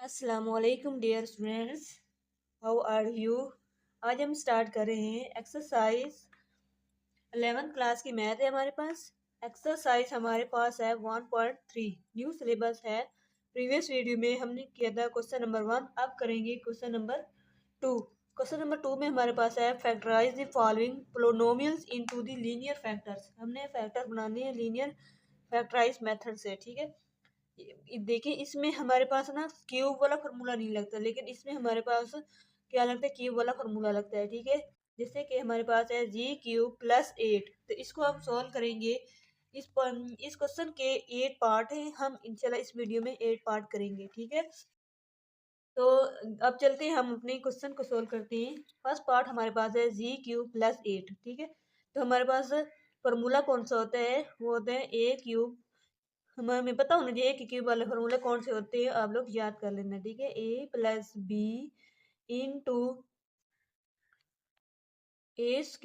अस्सलामुअलैकुम dear students, how are you. आज हम स्टार्ट कर रहे हैं एक्सरसाइज 11th क्लास की मैथ है हमारे पास। एक्सरसाइज हमारे पास है 1.3, न्यू सिलेबस है। प्रीवियस वीडियो में हमने किया था क्वेश्चन नंबर 1, अब करेंगे क्वेश्चन नंबर 2। क्वेश्चन नंबर 2 में हमारे पास है factorise the following polynomials into the linear factors. हमने फैक्टर बनाने हैं लीनियर फैक्टराइज मेथड से, ठीक है। देखिए इसमें हमारे पास ना क्यूब वाला फार्मूला नहीं लगता, लेकिन इसमें हमारे पास क्या लगता है, क्यूब वाला फार्मूला लगता है, ठीक है। जैसे कि हमारे पास है g³ + 8, तो इसको हम सॉल्व करेंगे। इस क्वेश्चन के 8 पार्ट हैं, हम इंशाल्लाह इस वीडियो में 8 पार्ट करेंगे, ठीक है। तो अब चलते हैं, हम अपने क्वेश्चन को सोल्व करते हैं। फर्स्ट पार्ट हमारे पास है g³ + 8, ठीक है। तो हमारे पास फार्मूला कौन सा होता है, वो होता है a³। हमें पता होना चाहिए कि क्यूब वाले फॉर्मूले कौन से होते हैं, आप लोग याद कर लेना, ठीक है। a+b इंटू a² -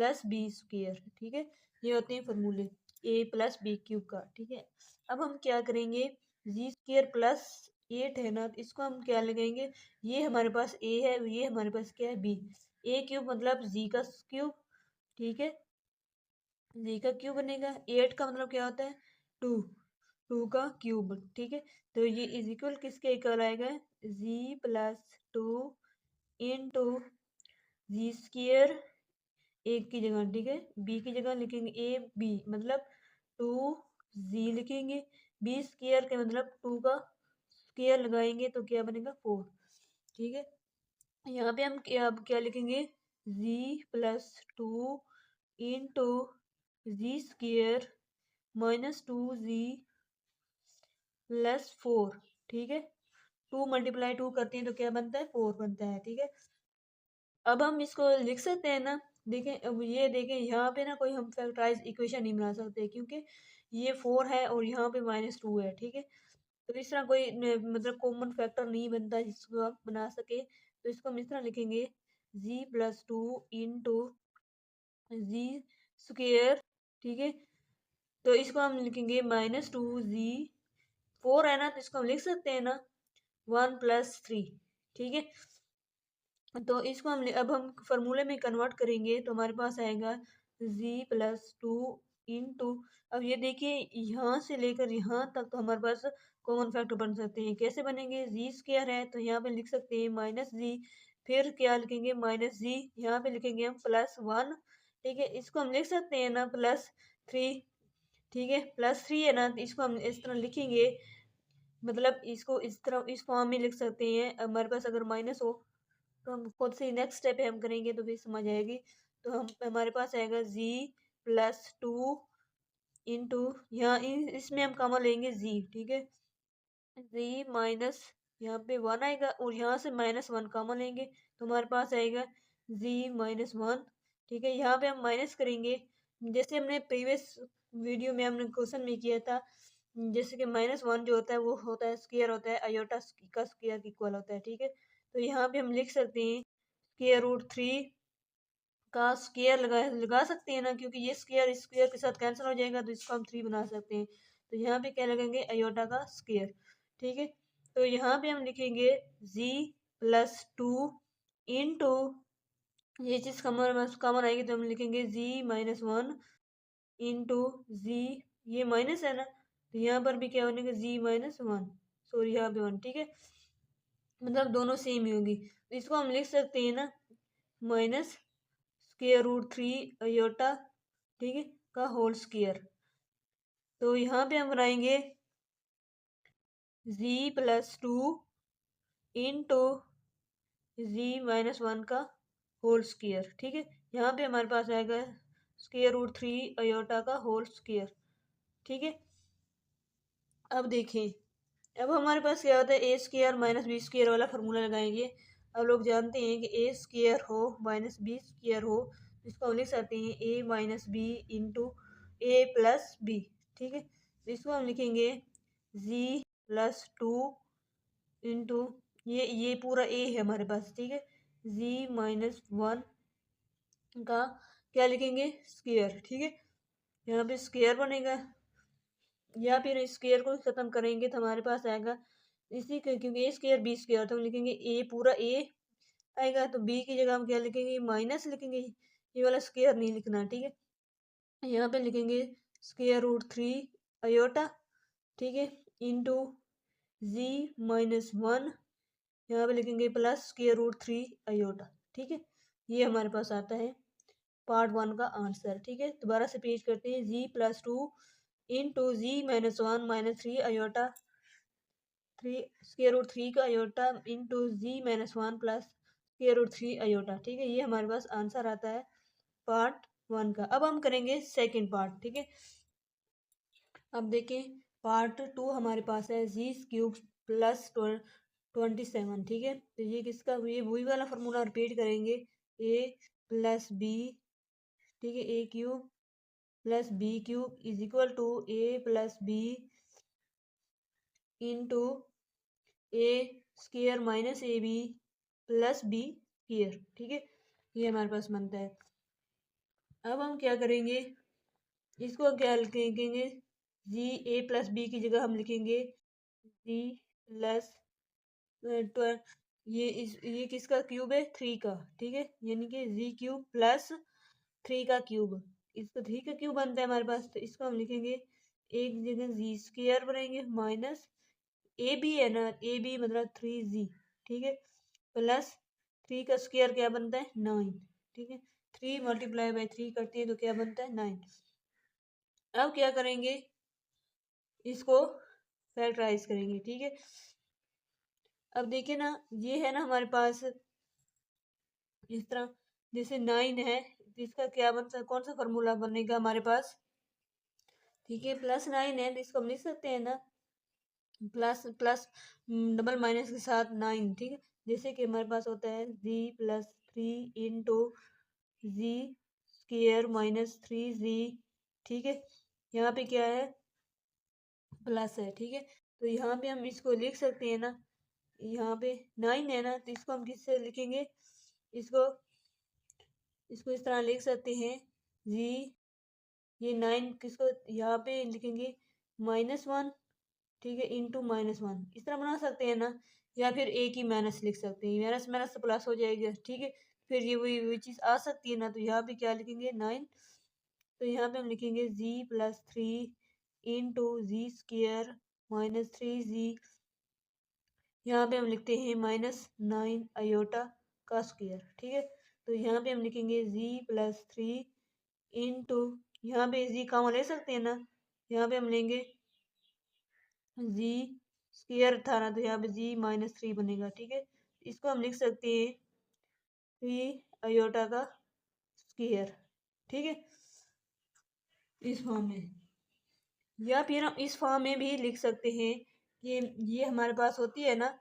ab+b², ठीक है। ये होते हैं फॉर्मूले a+b³ का, ठीक है। अब हम क्या करेंगे, g² + 8 है ना, तो इसको हम क्या लगाएंगे, ये हमारे पास a है, ये हमारे पास क्या है b। a³ मतलब g का क्यूब, ठीक है। जी का क्यूब बनेगा। 8 का मतलब क्या होता है, 2, 2 का क्यूब, ठीक है। तो ये इज इक्वल किसके इक्वल आएगा, g+2 इंटू g², एक की जगह, ठीक है, b की जगह लिखेंगे a b मतलब 2g लिखेंगे, b² के मतलब 2 का स्क्वायर लगाएंगे तो क्या बनेगा 4, ठीक है। यहाँ पे हम क्या लिखेंगे, g+2 इंटू g² -2g+4, ठीक है। 2 × 2 करते हैं तो क्या बनता है, 4 बनता है, ठीक है। अब हम इसको लिख सकते हैं ना। देखें, अब ये देखें, यहाँ पे ना कोई हम फैक्टराइज इक्वेशन नहीं बना सकते, क्योंकि ये 4 है और यहाँ पे -2 है, ठीक है। तो इस तरह कोई मतलब कॉमन फैक्टर नहीं बनता जिसको आप बना सके। तो इसको हम इस तरह लिखेंगे, g+2 इंटू g², ठीक है। तो इसको हम लिखेंगे -2g, 4 है ना, तो इसको हम लिख सकते हैं ना 1 + 3, ठीक है। तो इसको अब हम फार्मूले में कन्वर्ट करेंगे तो हमारे पास आएगा g+2 इंटू, अब ये देखिए यहाँ से लेकर यहाँ तक तो हमारे पास कॉमन फैक्टर बन सकते हैं। कैसे बनेंगे, g² है तो यहाँ पे लिख सकते हैं -g, फिर क्या लिखेंगे -g, यहाँ पे लिखेंगे हम +1, ठीक है। इसको हम लिख सकते हैं ना +3, ठीक है। +3 है ना, तो इसको हम इस तरह लिखेंगे, मतलब इसको इस तरह इस फॉर्म में लिख सकते हैं। हमारे पास अगर माइनस हो तो हम खुद से नेक्स्ट स्टेप हम करेंगे तो फिर समझ आएगी। तो हम हमारे पास आएगा g+2 इंटू, यहाँ इसमें हम कॉमन लेंगे g, ठीक है। g माइनस, यहाँ पे 1 आएगा और यहाँ से -1 कॉमन लेंगे तो हमारे पास आएगा g-1, ठीक है। यहाँ पे हम माइनस करेंगे, जैसे हमने प्रीवियस वीडियो में हमने क्वेश्चन में किया था, जैसे कि -1 जो होता है वो होता है स्क्वायर होता है, आयोटा का स्क्वायर इक्वल होता है, ठीक है। तो यहाँ पे हम लिख सकते हैं √3 का स्क्वायर लगा सकते हैं ना, क्योंकि ये स्क्वायर इस स्क्वायर के साथ कैंसिल हो जाएगा तो इसको हम 3 बना सकते हैं। तो यहाँ पे क्या लगाएंगे, आयोटा का स्क्वायर, ठीक है। तो यहाँ पे हम लिखेंगे g+2 इंटू, ये चीज़ कॉमन आएगी तो हम लिखेंगे g-1 इंटू जी, ये माइनस है ना, तो यहाँ पर भी क्या बनेगा g-1, सॉरी यहाँ पे 1, ठीक है। मतलब दोनों सेम ही होगी, तो इसको हम लिख सकते हैं ना -√3 आयोटा, ठीक है, का होल स्क्वायर। तो यहाँ पे हम बनाएंगे g+2 इंटू g-1 का होल स्क्वायर, ठीक है। यहाँ पे हमारे पास आएगा √3 आयोटा का होल स्क्वायर, ठीक है। अब देखें, अब हमारे पास क्या होता है, a² - b² वाला फार्मूला लगाएंगे। अब लोग जानते हैं कि a² हो -b² हो, इसको हम लिख सकते हैं a - b इंटू a+b, ठीक है। तो इसको हम लिखेंगे g+2 इंटू, ये पूरा a है हमारे पास, ठीक है, g-1 का क्या लिखेंगे, स्क्वायर, ठीक है। यहाँ पे स्क्वायर बनेगा। या फिर स्क्वायर को खत्म करेंगे तो हमारे पास आएगा इसी के, क्योंकि ए स्क्वायर बी स्क्वायर, तो हम लिखेंगे ए पूरा ए आएगा, तो बी की जगह हम क्या लिखेंगे माइनस लिखेंगे, ये वाला स्क्वायर नहीं लिखना, ठीक है। यहाँ पे लिखेंगे स्क्वायर रूट 3 अयोटा, ठीक है, इंटू जी -1, यहाँ पे लिखेंगे प्लस स्क्वायर रूट 3 अयोटा, ठीक है। ये हमारे पास आता है पार्ट 1 का आंसर, ठीक है। दोबारा से पेज करते हैं, जी +2 इंटू जी -1 -3 अयोटा 3 स्क्वायर रूट 3 का अयोटा इंटू जी -1 प्लस स्क्वायर रूट 3 अयोटा, ठीक है। ये हमारे पास आंसर आता है पार्ट 1 का। अब हम करेंगे सेकंड पार्ट, ठीक है। अब देखें पार्ट 2 हमारे पास है जी क्यूब प्लस 27, ठीक है। तो ये किसका, ये वही वाला फार्मूला रिपीट करेंगे, ए प्लस बी, ठीक है, A cube plus B cube is equal to A plus B into A square minus A B plus B square, ठीक है। ये हमारे पास बनता है। अब हम क्या करेंगे, इसको क्या लिखेंगे, जी ए प्लस बी की जगह हम लिखेंगे जी प्लस ये किसका क्यूब है, 3 का, ठीक है, यानी कि जी क्यूब प्लस 3 का क्यूब, इसको 3 का क्यूब बनता है हमारे पास, तो इसको हम लिखेंगे एक जगह जी स्क्वायर बनाएंगे माइनस ए बी है ना, ए बी मतलब 3g, ठीक है, प्लस 3 का स्क्वायर क्या बनता है 9, ठीक है। 3 मल्टीप्लाई बाई 3 करते हैं तो क्या बनता है 9। अब क्या करेंगे, इसको फैक्टराइज करेंगे, ठीक है। अब देखिए ना, ये है ना हमारे पास इस तरह, जैसे 9 है, इसका क्या बनता है, कौन सा फॉर्मूला बनेगा हमारे पास, ठीक है। +9 है तो इसको हम लिख सकते हैं ना, प्लस प्लस डबल माइनस के साथ 9, ठीक है। जैसे कि हमारे पास होता है जी +3 इंटू जी स्क्वायर -3g, ठीक है। यहाँ पे क्या है प्लस है, ठीक है। तो यहाँ पे हम इसको लिख सकते हैं ना, यहाँ पे 9 है ना, तो इसको हम किससे लिखेंगे, इसको इसको इस तरह लिख सकते हैं जी, ये 9 किसको यहाँ पे लिखेंगे -1, ठीक है, इंटू -1, इस तरह बना सकते हैं ना, या फिर एक ही माइनस लिख सकते हैं, माइनस माइनस तो प्लस हो जाएगा, ठीक है। फिर ये वही चीज़ आ सकती है ना, तो यहाँ पे क्या लिखेंगे 9, तो यहाँ पे हम लिखेंगे जी +3 इंटू जी स्क्वायर -3g, यहाँ पे हम लिखते हैं -9 अयोटा का स्क्वायर, ठीक है। तो यहाँ पे हम लिखेंगे जी +3 इंटू, यहाँ पे जी कॉमन ले सकते हैं ना, यहाँ पे हम लेंगे जी स्क्वायर था ना, तो यहाँ पे जी -3 बनेगा, ठीक है। इसको हम लिख सकते हैं 3 अयोटा का स्क्वायर, ठीक है, इस फॉर्म में। या फिर हम इस फॉर्म में भी लिख सकते हैं कि ये हमारे पास होती है ना,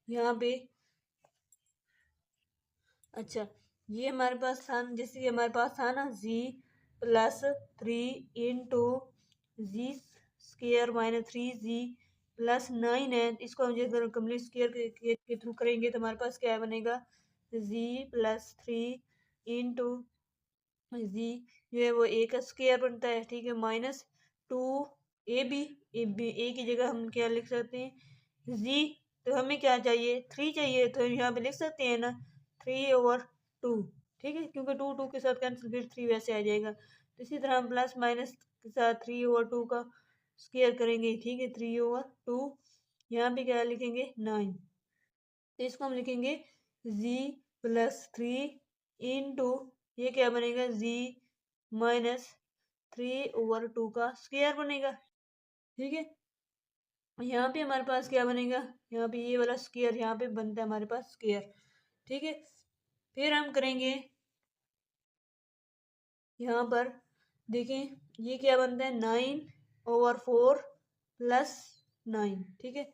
यहाँ पे अच्छा, ये हमारे पास था, जैसे कि हमारे पास था ना जी +3 इंटू जी स्क्वायर -3g प्लस 9 है, इसको हम अगर कंप्लीट स्क्वायर के थ्रू करेंगे तो हमारे पास क्या बनेगा जी +3 इंटू जी, ये वो ए का स्क्वायर बनता है, ठीक है, -2 ए की जगह हम क्या लिख सकते हैं जी, तो हमें क्या चाहिए 3 चाहिए, तो यहाँ पे लिख सकते हैं ना 3/2, ठीक है, क्योंकि 2 2 के साथ कैंसिल, फिर 3 वैसे आ जाएगा। तो इसी तरह हम प्लस माइनस के साथ 3/2 का स्क्वायर करेंगे, ठीक है, 3/2, यहाँ पे क्या लिखेंगे 9, तो इसको हम लिखेंगे जी +3 इंटू ये क्या बनेगा जी -3/2 का स्क्वायर बनेगा, ठीक है। यहाँ पे हमारे पास क्या बनेगा, यहाँ पे ये वाला स्क्वायर यहाँ पे बनता है हमारे पास स्क्वायर, ठीक है। फिर हम करेंगे यहाँ पर, देखें ये क्या बनता है 9/4 + 9, ठीक है।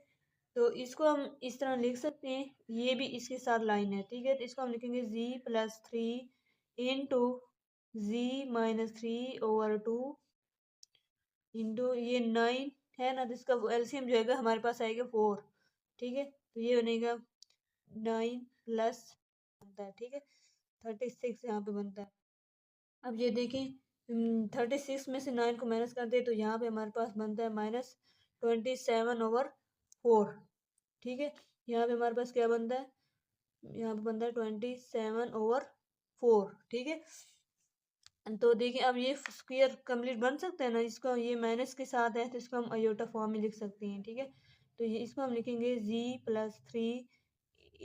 तो इसको हम इस तरह लिख सकते हैं, ये भी इसके साथ लाइन है, ठीक है। तो इसको हम लिखेंगे जी +3 इंटू जी -3/2 इंटू ये 9 है ना, तो इसका एलसीएम जो है हमारे पास आएगा 4, ठीक है। तो ये बनेगा 9 प्लस बनता है, ठीक है, 36 यहाँ पे बनता है। अब ये देखें 36 में से 9 को माइनस करते हैं तो यहाँ पे हमारे पास बनता है -27/4। ठीक है, यहाँ पे हमारे पास क्या बनता है, यहाँ पे बनता है 27/4। ठीक है, तो देखिए अब ये स्क्वायर कंप्लीट बन सकता है ना, इसको ये माइनस के साथ है तो इसको हम अयोटा फॉर्म में लिख सकते हैं। ठीक है, तो ये इसको हम लिखेंगे z+3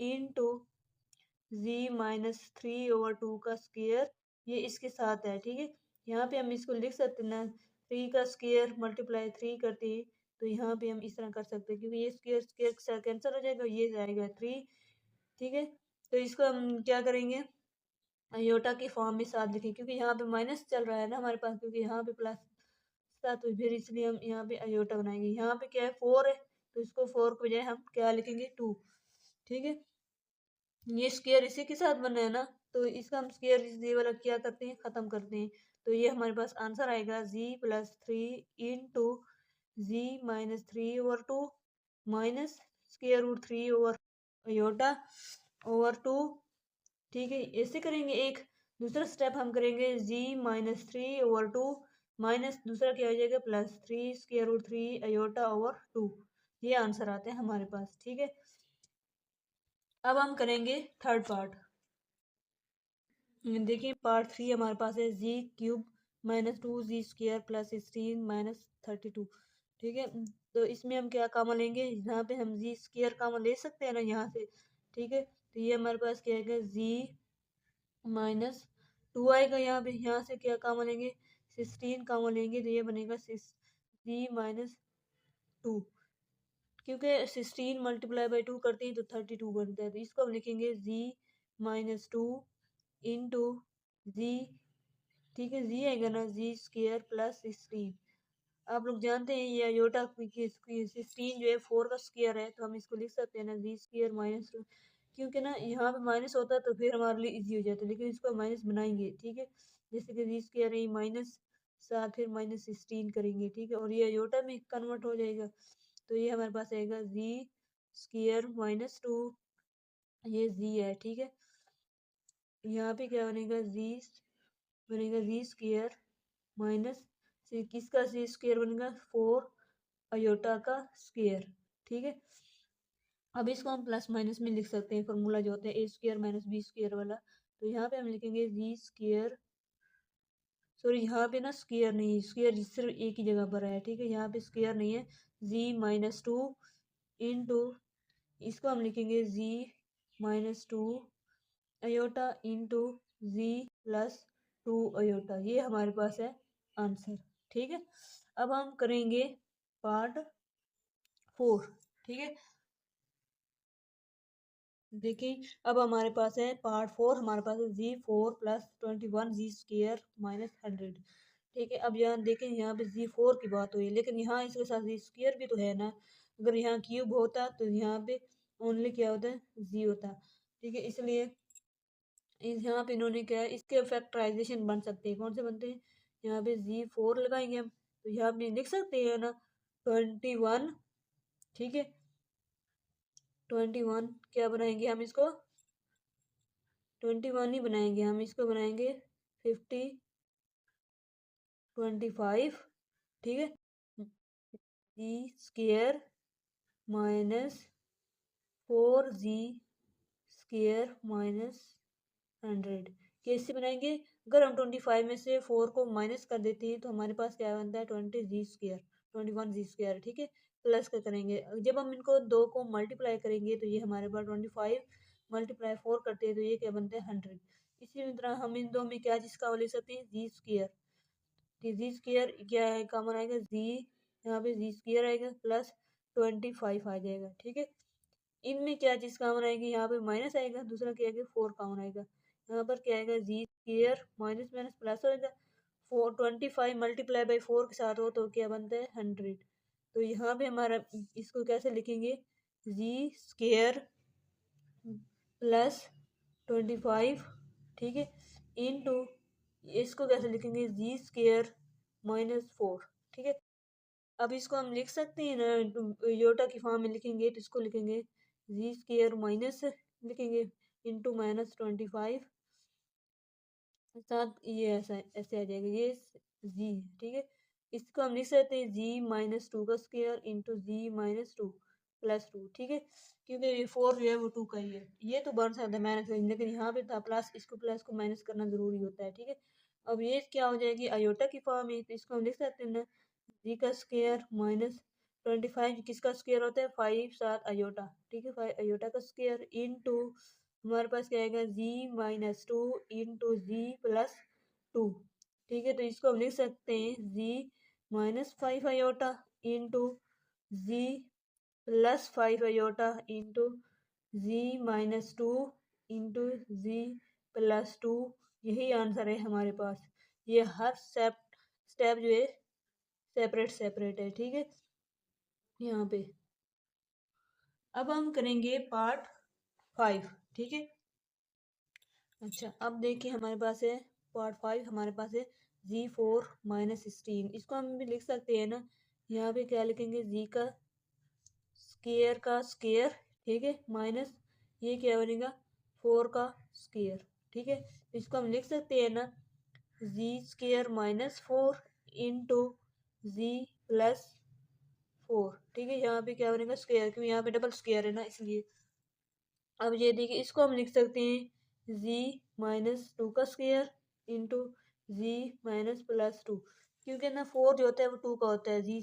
इंटू z-3/2 का स्क्वायर, ये इसके साथ है। ठीक है, यहाँ पे हम इसको लिख सकते हैं ना, 3 का स्क्वायर मल्टीप्लाई 3 करते हैं तो यहाँ पे हम इस तरह कर सकते हैं, क्योंकि ये स्क्वायर स्क्वायर के साथ कैंसिल हो जाएगा, ये जाएगा 3। ठीक है, तो इसको हम क्या करेंगे, अयोटा के फॉर्म में साथ लिखें, क्योंकि यहाँ पे माइनस चल रहा है ना हमारे पास, क्योंकि यहाँ पे प्लस था तो फिर इसलिए हम यहाँ पे अयोटा बनाएंगे। यहाँ पे क्या है 4 है तो इसको 4 के बजाय हम क्या लिखेंगे 2। ठीक है, ये स्क्वायर इसी के साथ बना है ना, तो इसका हम स्क्वायर ये वाला क्या करते हैं, खत्म करते हैं। तो ये हमारे पास आंसर आएगा z+3 into z-3/2 minus square root 3 over iota over 2। ठीक है, ऐसे करेंगे। एक दूसरा स्टेप हम करेंगे z-3/2 माइनस दूसरा क्या हो जाएगा +3 स्क्वायर रूट 3 अयोटा ओवर 2। ये आंसर आते हैं हमारे पास। ठीक है, अब हम करेंगे थर्ड पार्ट। देखिए पार्ट 3 हमारे पास है z³ -2z² + 16 -32। ठीक है, तो इसमें हम क्या कॉमन लेंगे, यहाँ पे हम z² कॉमन ले सकते हैं ना यहाँ से। ठीक है, तो ये हमारे पास क्या आएगा z-2 आएगा यहाँ पे, यहाँ से क्या कॉमन लेंगे 16 कॉमन लेंगे तो ये बनेगा z-2, क्योंकि 16 मल्टीप्लाई बाई 2 करते हैं तो 32 बनता है। तो इसको हम लिखेंगे z-2 इंटू z। ठीक है, z आएगा ना z² + 16। आप लोग जानते हैं ये अयोटा की 16 जो है 4 का स्क्वायर है, तो हम इसको लिख सकते हैं ना z² -2, क्योंकि ना यहाँ पे माइनस होता है तो फिर हमारे लिए इजी हो जाता है, लेकिन इसको माइनस बनाएंगे। ठीक है, जैसे कि z² है -7 फिर -16 करेंगे। ठीक है, और ये अयोटा में कन्वर्ट हो जाएगा, तो ये हमारे पास आएगा z² -2, ये z है। ठीक है, यहाँ पे क्या बनेगा z² माइनस किसका z² बनेगा 4 अयोटा का स्क्वायर। ठीक है, अब इसको हम प्लस माइनस में लिख सकते हैं, फॉर्मूला जो होता है a² - b² वाला। तो यहाँ पे हम लिखेंगे z², सॉरी यहाँ पे ना स्क्वायर नहीं, स्क्वायर सिर्फ एक ही जगह पर है। ठीक है, यहाँ पे स्क्वायर नहीं है, z-2 इंटू इसको हम लिखेंगे z-2 aorta into z+2 aorta. ये हमारे पास है आंसर। ठीक है, अब हम करेंगे पार्ट 4। ठीक है, देखिए अब हमारे पास है पार्ट 4, हमारे पास है z4 + 21 z² - 100। ठीक है, अब यहाँ देखें, यहाँ पे z4 की बात हुई, लेकिन यहाँ इसके साथ z² भी तो है ना। अगर यहाँ क्यूब होता तो यहाँ पे ओनली क्या होता है z होता। ठीक है, इसलिए यहाँ पे इन्होंने क्या है, इसके फैक्टराइजेशन बन सकते हैं। कौन से बनते हैं, यहाँ पे z4 लगाएंगे हम तो यहाँ पे लिख सकते हैं ना 21। ठीक है, 21 क्या बनाएंगे हम इसको 21 ही बनाएंगे, हम इसको बनाएंगे 50 25। ठीक है, z² -4z² -100 कैसे बनाएंगे। अगर हम 25 में से 4 को माइनस कर देते हैं तो हमारे पास क्या बनता है 21z²। ठीक है, प्लस का करेंगे, जब हम इनको 2 को मल्टीप्लाई करेंगे तो ये हमारे पास 25 मल्टीप्लाई 4 करते हैं तो ये क्या बनता है 100। इसी तरह हम इन दो में क्या चीज का ले सकते हैं z²। z² क्या है कॉमन आएगा z, यहाँ पे z² आएगा प्लस 25 आ जाएगा। ठीक है, इनमें क्या चीज कॉमन आएगी, यहाँ पे माइनस आएगा, दूसरा क्या आएगा 4 कॉमन आएगा। यहाँ पर क्या आएगा z² माइनस माइनस प्लस हो जाएगा, 25 मल्टीप्लाई बाई 4 के साथ हो तो क्या बनता है 100। तो यहाँ पे हमारा इसको कैसे लिखेंगे z² +25। ठीक है, इंटू इसको कैसे लिखेंगे z² -4। ठीक है, अब इसको हम लिख सकते हैं ना, योटा की फॉर्म में लिखेंगे तो इसको लिखेंगे z² माइनस लिखेंगे इंटू -25 साथ ये ऐसा ऐसे आ जाएगा, ये जी, ठीक है। इसको हम लिख सकते हैं जी माइनस टू का स्क्वायर इंटू जी माइनस टू प्लस टू, ठीक है, क्योंकि ये फोर जो है वो टू का ही है, ये तो बन सकता है माइनस, लेकिन यहाँ पे था प्लस, इसको प्लस को माइनस करना जरूरी होता है, ठीक है। अब ये क्या हो जाएगी, अयोटा की फॉर्म है, तो इसको हम लिख सकते हैं ना, जी का स्क्वायर माइनस 25 किसका स्क्वायर होता है, 5 सात अयोटा, ठीक है, 5 अयोटा का स्क्वायर इनटू हमारे पास क्या आएगा, जी minus two into G plus two, ठीक है। तो इसको हम लिख सकते हैं जी minus 5 aorta into G plus 5 aorta into जी minus two into G plus two. यही आंसर है हमारे पास। ये हर स्टेप जो है सेपरेट सेपरेट है, ठीक है, यहाँ पे। अब हम करेंगे पार्ट 5, ठीक है। अच्छा, अब देखिए हमारे पास है पार्ट 5, हमारे पास है जी फोर माइनस 16, इसको हम भी लिख सकते हैं ना, यहाँ पे क्या लिखेंगे, जी का स्क्वायर, ठीक है, माइनस ये क्या बनेगा, 4 का स्क्वायर, ठीक है। इसको हम लिख सकते हैं ना, जी square minus 4 into G plus 4, ठीक है। यहाँ पे क्या बनेगा, स्क्वायर, क्योंकि यहाँ पे डबल स्क्वायर है ना, इसलिए। अब ये देखिए, इसको हम लिख सकते हैं जी माइनस टू का स्क्वायर इंटू जी माइनस प्लस टू, क्योंकि ना 4 जो होता है वो 2 का होता है, जी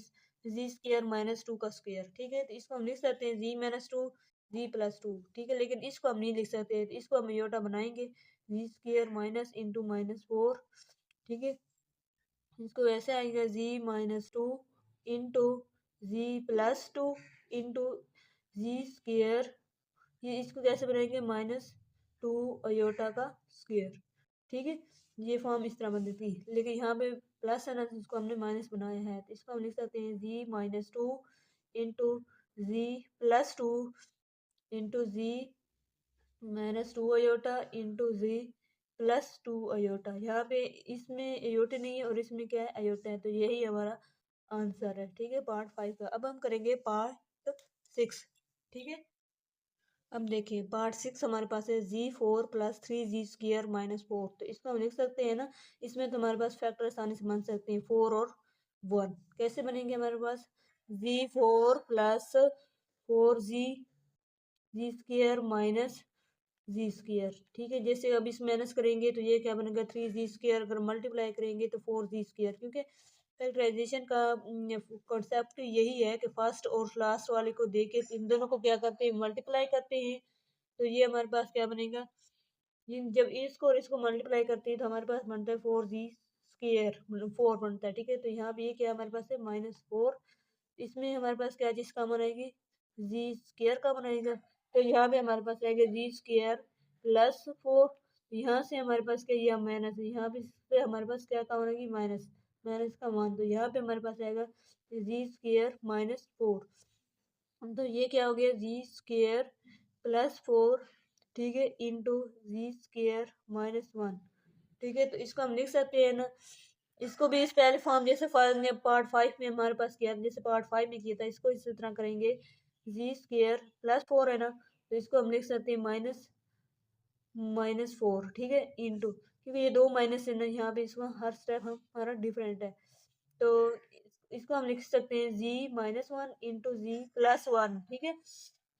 स्क्वायर माइनस टू का स्क्वायर, ठीक है। तो इसको हम लिख सकते हैं जी माइनस टू जी प्लस टू, ठीक है, लेकिन इसको हम नहीं लिख सकते, तो इसको हम योटा बनाएंगे, जी स्क्वायर माइनस इंटू माइनस 4, ठीक है। इसको वैसे आएगा जी minus two into G plus two into जी स्क्वायर, ये इसको कैसे बनाएंगे, माइनस टू अयोटा का स्क्वायर, ठीक है। ये फॉर्म इस तरह बनती है, लेकिन यहाँ पे प्लस है ना, तो इसको हमने माइनस बनाया है, तो इसको हम लिख सकते हैं जी minus two into G plus two into जी minus two aorta into G plus two aorta. यहाँ पे इसमें अयोटे नहीं है और इसमें क्या है, अयोटा है, तो यही हमारा आंसर है, ठीक है, पार्ट 5 का। अब हम करेंगे पार्ट 6, ठीक है। अब देखिए पार्ट 6 हमारे पास है G four plus three G square minus 4, तो इसको हम लिख सकते हैं ना, इसमें तो हमारे पास फैक्टर आसानी से बन सकते हैं 4 और 1, कैसे बनेंगे हमारे पास, G four plus four G square minus G square, ठीक है। जैसे अब इस माइनस करेंगे तो ये क्या बनेगा, थ्री जी स्क्र, अगर मल्टीप्लाई करेंगे तो 4 जी स्क्र, क्योंकि फैक्टराइजेशन का कॉन्सेप्ट यही है कि फर्स्ट और लास्ट वाले को देके इन दोनों को क्या करते हैं, मल्टीप्लाई करते हैं, तो ये हमारे पास क्या बनेगा, जब इसको और इसको मल्टीप्लाई करते हैं तो हमारे पास बनता है 4 जी स्क्र, मतलब 4 बनता है, ठीक है। तो यहाँ पे ये क्या हमारे पास है, माइनस 4, इसमें हमारे पास क्या चीज़ कॉमन आएगी, जी स्क्र कॉमन आएगा, तो यहाँ पे हमारे पास आएगा जी स्क्र प्लस 4, यहाँ से हमारे पास क्या, यह माइनस है, यहाँ पे हमारे पास क्या कॉमन आएगी, माइनस, माइनस का मान, तो यहाँ पे हमारे पास आएगा जी स्क्र माइनस 4, तो ये क्या हो गया, जी स्क्र प्लस 4, ठीक है, इंटू जी स्क्र माइनस 1, ठीक है। तो इसको हम लिख सकते हैं ना, इसको भी इस पहले फॉर्म जैसे पार्ट 5 में हमारे पास किया, जैसे पार्ट 5 में किया था, इसको इसी तरह करेंगे, जी स्क्र प्लस 4 है ना, तो इसको हम लिख सकते हैं माइनस 4, ठीक है, इंटू, क्योंकि ये दो माइनस है ना यहाँ पे, इसको हर स्टेप हमारा डिफरेंट है, तो इसको हम लिख सकते हैं जी माइनस 1 इंटू जी प्लस 1, ठीक है,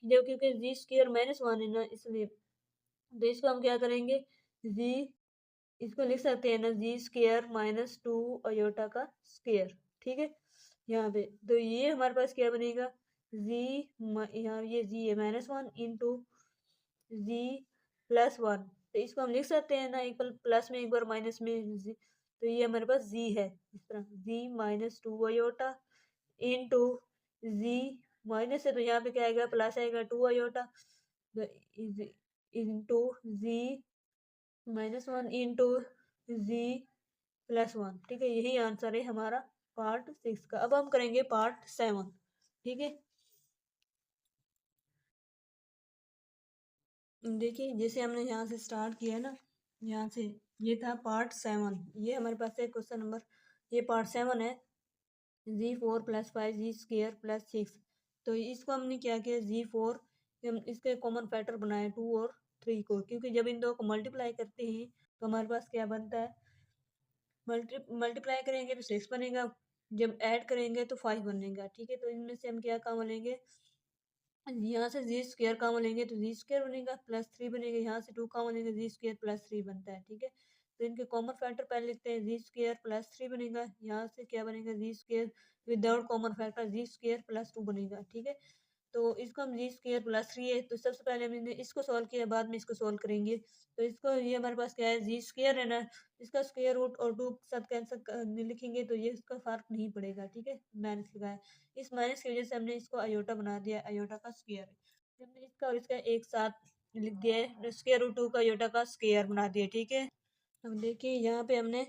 जब क्योंकि जी स्क्र माइनस 1 है ना, इसलिए, तो इसको हम क्या करेंगे, जी, इसको लिख सकते हैं ना, जी स्क्र माइनस टू अयोटा का स्क्र, ठीक है, यहाँ पे, तो ये हमारे पास क्या बनेगा, जी, यहाँ ये जी है माइनस 1 इंटू जी प्लस 1, तो इसको हम लिख सकते हैं ना, एक बार प्लस में एक बार माइनस में जी, तो ये हमारे पास जी है, इस तरह जी माइनस टू अयोटा इंटू जी, माइनस है तो यहाँ पे क्या आएगा, प्लस आएगा 2 अयोटा, इंटू जी माइनस 1 इंटू जी प्लस 1, ठीक है, यही आंसर है हमारा पार्ट 6 का। अब हम करेंगे पार्ट 7, ठीक है। देखिए जैसे हमने यहाँ से स्टार्ट किया ना, यहाँ से, ये था पार्ट 7, ये हमारे पास है क्वेश्चन नंबर, ये पार्ट 7 है, G four plus 5 g square plus 6, तो इसको हमने क्या किया, जी फोर हम इसके कॉमन फैक्टर बनाए 2 और 3 को, क्योंकि जब इन दो को मल्टीप्लाई करते हैं तो हमारे पास क्या बनता है, मल्टीप्लाई करेंगे तो 6 बनेगा, जब ऐड करेंगे तो 5 बनेगा। ठीक है, तो इनमें से हम क्या काम लेंगे, यहाँ से जी स्क्वायर काम लेंगे तो जी स्क्वायर बनेगा प्लस 3 बनेगा, यहाँ से 2 काम लेंगे जी स्क्वायर प्लस 3 बनता है। ठीक है, तो इनके कॉमन फैक्टर पहले लिखते हैं, जी स्क्वायर प्लस 3 बनेगा, यहाँ से क्या बनेगा, जी square without common factor G square plus 2 बनेगा। ठीक है, तो इसको हम जी स्क्वायर प्लस 3 है, तो सबसे पहले हमने इसको सॉल्व किया, बाद में इसको सॉल्व करेंगे। तो इसको ये हमारे पास क्या है, जी स्क्वायर है ना, इसका स्क्वायर रूट और 2 साथ कैंसिल लिखेंगे तो ये इसका फर्क नहीं पड़ेगा। ठीक है, माइनस लगाया, इस माइनस की वजह से हमने इसको आयोटा बना दिया, आयोटा का स्क्वायर। हमने इसका और इसका एक साथ लिख दिया, स्क्वायर रूट 2 का आयोटा का स्क्वायर बना दिया। ठीक है, अब देखिए यहाँ पे हमने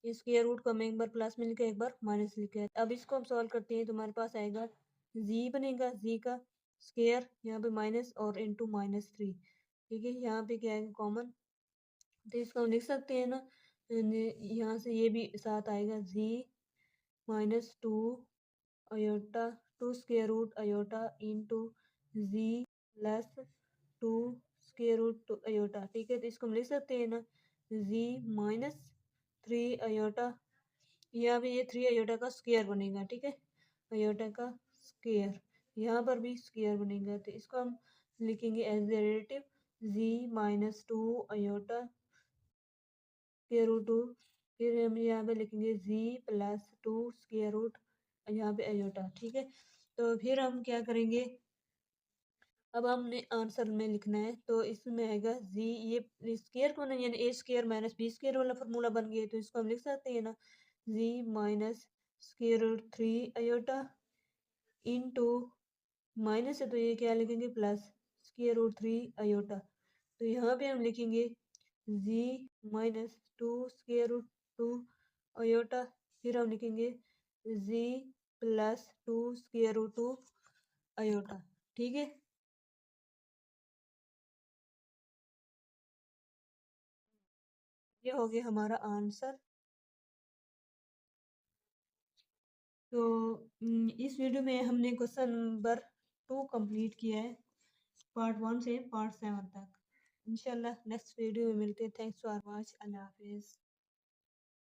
स्क्वायर रूट को हम एक बार प्लस में लिखा, एक बार माइनस लिखा है। अब इसको हम सॉल्व करते हैं तो हमारे पास आएगा जी बनेगा, जी का स्क्वायर यहाँ पे माइनस और इंटू -3। ठीक है, यहाँ पे क्या आएगा कॉमन, तो इसको हम लिख सकते हैं ना, यहाँ से ये भी साथ आएगा, G -2 iota 2 square root iota into G plus 2 square root iota. ठीक है, तो इसको हम लिख सकते हैं ना, जी -3 अयोटा, यहाँ पे ये 3 अयोटा का स्क्वायर बनेगा। ठीक है, अयोटा का स्क्वायर, यहाँ पर भी स्क्वायर बनेगा, तो इसको हम लिखेंगे एज डेरिवेटिव जी -2 अयोटा स्क्वायर रूट 2, फिर हम यहाँ पे लिखेंगे जी प्लस 2 स्क्वायर रूट यहाँ पे अयोटा। ठीक है, तो फिर हम क्या करेंगे, अब हमने आंसर में लिखना है, तो इसमें आएगा जी, ये स्क्वायर को ना, यानी A square minus B square वाला फॉर्मूला बन गया, तो इसको हम लिख सकते हैं ना, G minus square root 3 iota into minus है तो ये क्या लिखेंगे, प्लस स्क्वायर रूट 3 अयोटा। तो यहाँ पे हम लिखेंगे जी -2 स्क्वायर रूट 2 अयोटा, फिर हम लिखेंगे जी प्लस 2 स्क्वायर रूट 2 अयोटा। ठीक है, ये हो गया हमारा आंसर। तो इस वीडियो में हमने क्वेश्चन नंबर 2 कंप्लीट किया है, पार्ट 1 से पार्ट 7 तक। इंशाल्लाह नेक्स्ट वीडियो में मिलते हैं। थैंक्स फॉर वॉच, अल्लाह हाफिज़।